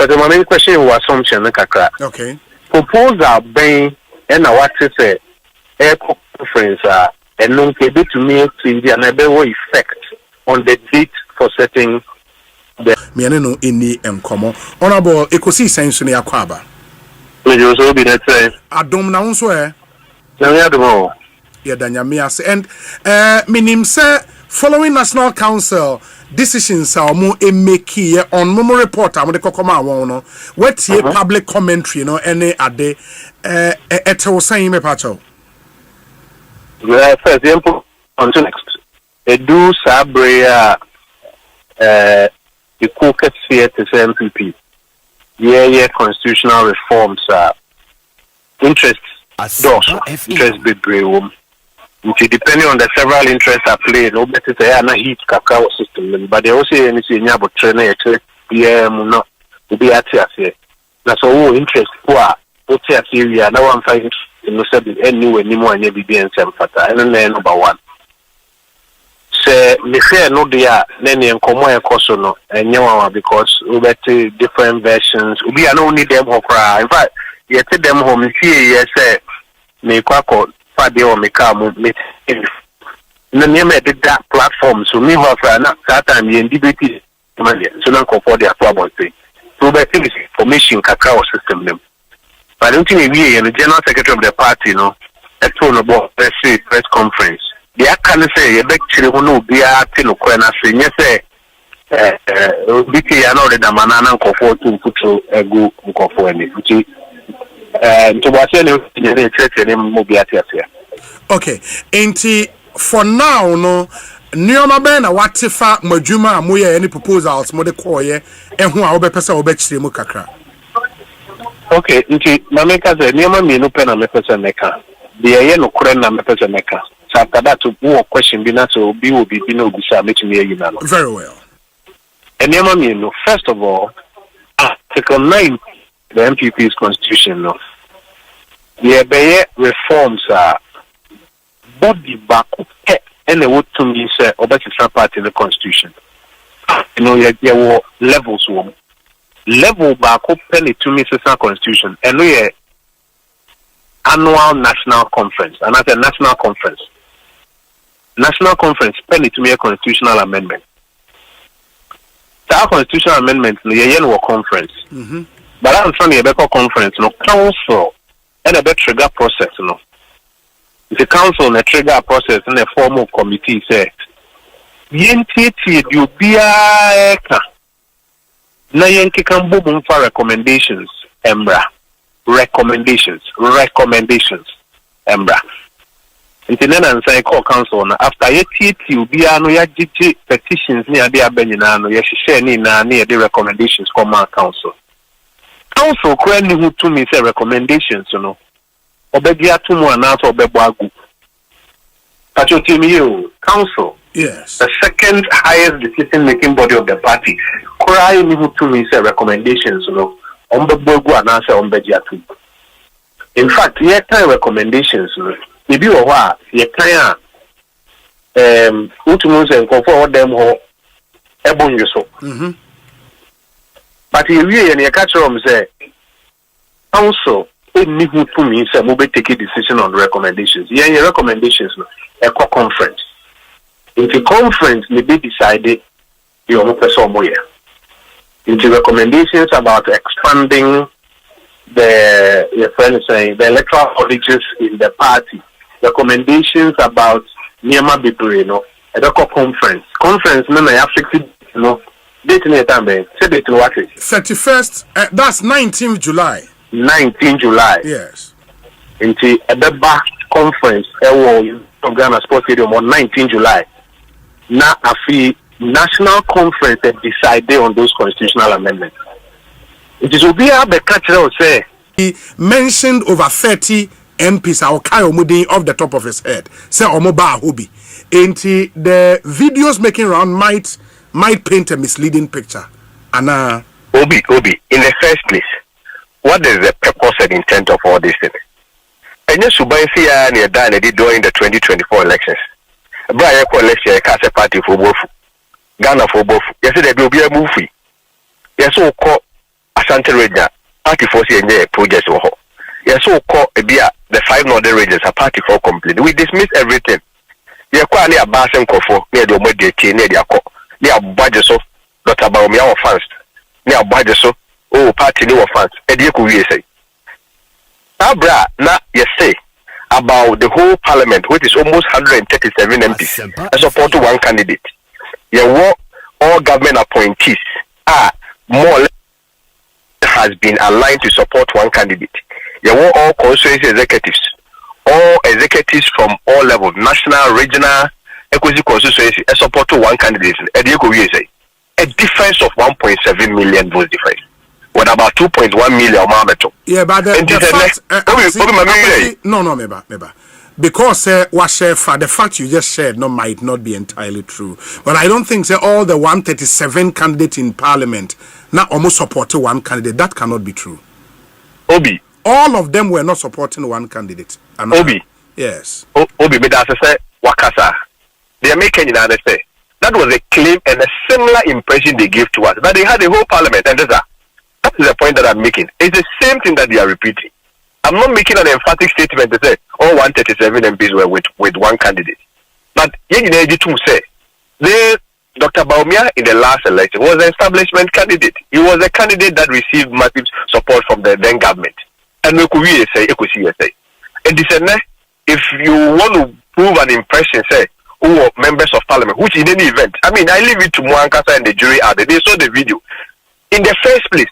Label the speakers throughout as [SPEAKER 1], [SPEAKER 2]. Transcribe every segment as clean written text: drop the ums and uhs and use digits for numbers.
[SPEAKER 1] But the main question was assumption, kakra.
[SPEAKER 2] Okay.
[SPEAKER 1] Proposal being and what to say, air conference, and non to me to India, and effect on the date for setting the.
[SPEAKER 2] Me no any common. Honorable Ekosi Sensuni Akwaba.
[SPEAKER 1] Will also be that say.
[SPEAKER 2] Adom na unso
[SPEAKER 1] Yeah,
[SPEAKER 2] and minim say following National Council decisions are more make here on memo report I'm the kokoma no what here public commentary no any ade eto saying me pacho.
[SPEAKER 1] For example, on next do sabrea the caucus here to NPP. Yeah, constitutional reforms are interest interest big room. Depending on the several interests at play, no better say na heat kakao system, but they also anything about trainer no be at here. That's all interest poor what's area now I'm finding no sabi anywhere anymore and be and some fata and then number one. Say me say no dia nene enkomo ekoso no enyewa because we better different versions. We are no need them hokra. In fact, you tell them home here say me kwako Fade or Mekamo meet no near that platform, so me for that time you debate so not for their problem thing. So by things information cacao system them. But I don't think we and the general secretary of the party, no, at all about press conference. They can say a lecture will no be a tino quena saying yes, BT and all the manana for to put a go for any.
[SPEAKER 2] Okay, enti for now no Nioma ben na watifa madwuma amoye any proposals mo de koye ehun a obepesa obechire mu kakra.
[SPEAKER 1] Okay, enti mameka ze nioma me no pe na mepesa meka. De ye no kure na mepesa meka. So after that wo question bi na so obi obi bi na obisa metumi ayi na no.
[SPEAKER 2] Very well.
[SPEAKER 1] And nioma me no first of all Article 9 the NPP's constitution no. The beye reforms are body back and what to me say about the part in the constitution. You know, there were levels one. Level back penny to me the constitution and we annual national conference and at a national conference. National conference penny to me a constitutional amendment. That constitutional amendment no conference. But I'm trying to be conference no council and a better trigger process no. The council a trigger process and a formal committee say yenti you be a na yenki kan boom for recommendations recommendations embra intenen and say call council na after yeti you be no ya gigi petitions ni ade abanyina no ya hihye ni na the recommendations come out council currently who to me say recommendations no obedi atumu anato obebo agu council
[SPEAKER 2] yes
[SPEAKER 1] the second highest decision making body of the party cry me who to me say recommendations no ombebo agu anaso ombedi atumu in fact ye kind recommendations no maybe o wa ye kind utumu say for them ho ebonyo so but you really catch them say council any who to me say we take a decision on recommendations. Yeah, your recommendations no a conference. If the conference may be decided you no person more. Into recommendations about expanding the friend saying the electoral colleges in the party. Recommendations about Niama Bibre, no, a conference. Conference no may affect no. Date in the time, say date in what is
[SPEAKER 2] 31st. That's 19th July.
[SPEAKER 1] 19 July.
[SPEAKER 2] Yes.
[SPEAKER 1] Into a Beba conference, from Ghana Sports Stadium on 19 July. Now, a national conference that decided on those constitutional amendments. It is Obia Bekachel say
[SPEAKER 2] he mentioned over 30 MPs are Mudin off the top of his head. Say Omoba Hobi. Into the videos making round might paint a misleading picture. And
[SPEAKER 3] Obi, in the first place, what is the purpose and intent of all this thing? And yes, Subansia near Dana did during the 2024 elections. Brian election cast a party for both Ghana for both. Yesterday will be a movie. Yes, so called as Asante region party for say projects or yes so call the 5 northern regions are party for complete. We dismiss everything. Yeah, quite near Basen Kofo, near the Omedi, near the near budget so Dr. Baumia fans, near budget so party new fans, and you could say. Abra, na yes say about the whole parliament, which is almost 137 MPs, and support one candidate. Yeah, all government appointees are more or less has been aligned to support one candidate. Yeah, all constituency executives, all executives from all levels, national, regional, equity constituency, support to one candidate. And you could say a difference of 1.7 million votes difference. With about 2.1 million Mameto.
[SPEAKER 2] Yeah, but the fact no, meba. Because the fact you just said might not be entirely true. But I don't think all the 137 candidates in parliament now almost supported one candidate. That cannot be true.
[SPEAKER 3] Obi.
[SPEAKER 2] All of them were not supporting one candidate.
[SPEAKER 3] Obi.
[SPEAKER 2] Yes.
[SPEAKER 3] Obi, but as I said, Wakasa. They are making it understand. That was a claim and a similar impression they gave to us. But they had a whole parliament and that is the point that I'm making. It's the same thing that they are repeating. I'm not making an emphatic statement to say all 137 MPs were with one candidate. But to say Dr. Baumia in the last election was an establishment candidate. He was a candidate that received massive support from the then government. And we could say, and if you want to prove an impression, say, who are members of parliament, which in any event, I mean, I leave it to Mwankasa and the jury out there. They saw the video. In the first place,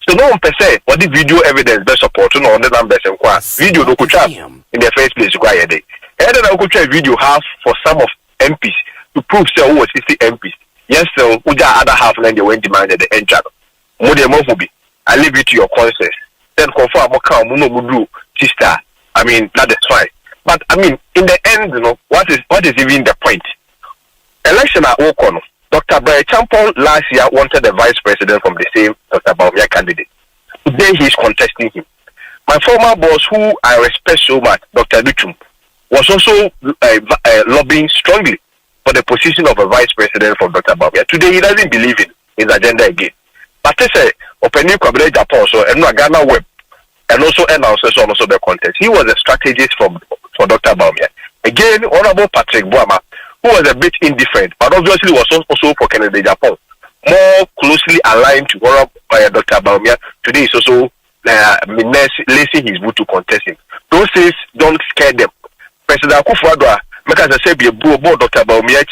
[SPEAKER 3] so no one per se, what the video evidence best support on the numbers and video no could in the first place require day. And then I could try video half for some of MPs to prove say who was 60 MPs. Yes, so the other half then they went demanded the end channel. I leave it to your conscience. Then confirm Muno sister. I mean that is fine. But I mean in the end, what is even the point? Election at Okono. Dr. Brian Champon last year wanted the vice president from the same Dr. Baumia candidate. Today he is contesting him. My former boss, who I respect so much, Dr. Duchum, was also lobbying strongly for the position of a vice president for Dr. Baumia. Today he doesn't believe in his agenda again. But they say, opening Kwabele Japan, so and Ghana Web, and also announces also the contest. He was a strategist for Dr. Baumia. Again, Honorable Patrick Boama, who was a bit indifferent, but obviously was also for Canada Japan, more closely aligned to Dr. Baumia. Today is also lacing his boot to contest him. Those things don't scare them. President Akufo-Addo, because I said, Dr. Baumia,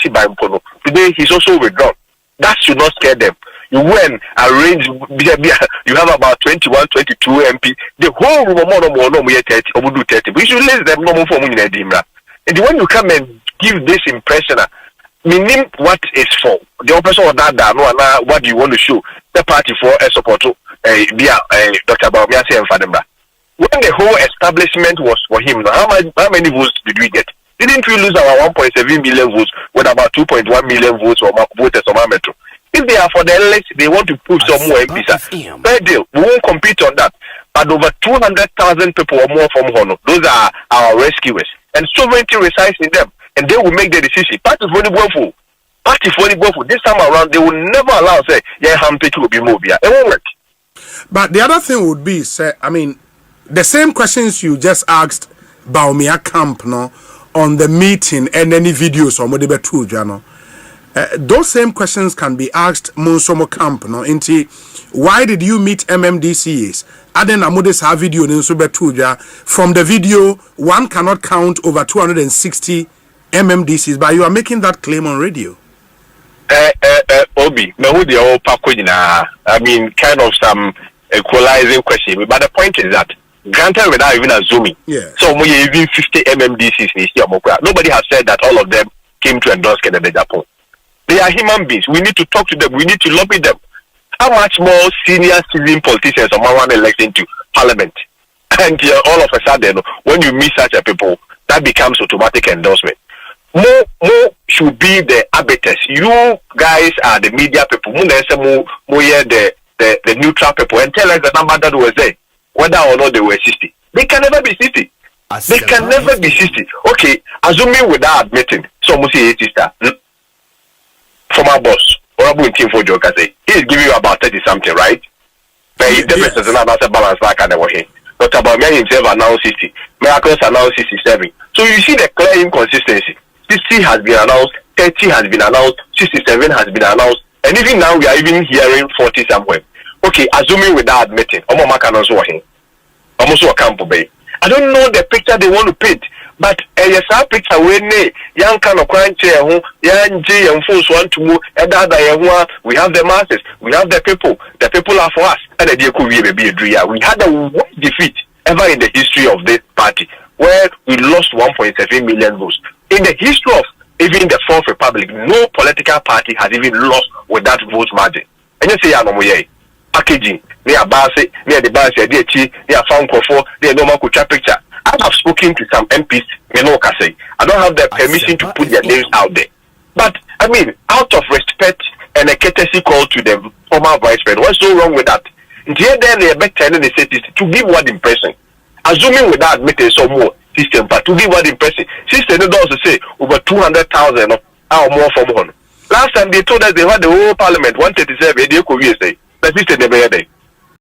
[SPEAKER 3] today he's also withdrawn. That should not scare them. You went arrange, you have about 21, 22 MP. The whole room, 30, we should let them no for Dimra. And when you come and give this impression, meaning what is for the opposite of that, what do you want to show the party for a support to Dr. Baumia and Fademba? When the whole establishment was for him, how many votes did we get? Didn't we lose our 1.7 million votes with about 2.1 million votes or voters on Metro? If they are for the election, they want to prove some more MPs. Fair deal, we won't compete on that. But over 200,000 people or more from Hono, those are our rescuers. And sovereignty resides in them. And they will make the decision. Party for the Bofu. This time around, they will never allow, say, will be moved. It won't work.
[SPEAKER 2] But the other thing would be, say, I mean, the same questions you just asked Baumia Camp, on the meeting and any videos or whatever tool, those same questions can be asked Monsomo Camp, into why did you meet MMDCs? Aden Amudes have video in Subetuja. From the video, one cannot count over 260 MMDCs, but you are making that claim on radio.
[SPEAKER 3] Obi, I mean, kind of some equalizing question. But the point is that, granted, without even assuming, so we even 50 MMDCs in here. Nobody has said that all of them came to endorse Canada Japan. They are human beings. We need to talk to them. We need to lobby them. How much more senior citizen politicians are one elected to parliament? And all of a sudden, when you meet such a people, that becomes automatic endorsement. More should be the arbiters. You guys are the media people. More the neutral people, and tell us the number that was there, whether or not they were 60. They can never be 60. They can never be 60. Okay, assuming without admitting, so must say sister. Former boss, Honorable Team for Joker say he is giving you about 30 something, right? But difference is not a balance like I never hear. But about me himself announced 60. Miracles announced 67. So you see the clear inconsistency. 60 has been announced, 30 has been announced, 67 has been announced, and even now we are even hearing 40 somewhere. Okay, assuming without admitting, almost a camp bay. I don't know the picture they want to paint, but yes, our picture when young kind of crime chair, young J and fools want to move, we have the masses, we have the people are for us, and the could be a dream. We had the worst defeat ever in the history of this party, where we lost 1.7 million votes. In the history of even the Fourth Republic, no political party has even lost with that vote margin. And you say, packaging, near Base, near the Base, near Found Kofo, near Normal Kucha picture. I have spoken to some MPs, I don't have the permission to put their names out there. But, I mean, out of respect and a courtesy call to the former vice president, what's so wrong with that? Here, then, they are better than they say to give what impression. Assuming without admitting some more system, but to give what impression. System they also say over 200,000 or more from one. Last time they told us they had the whole parliament 137. They could say the system never had.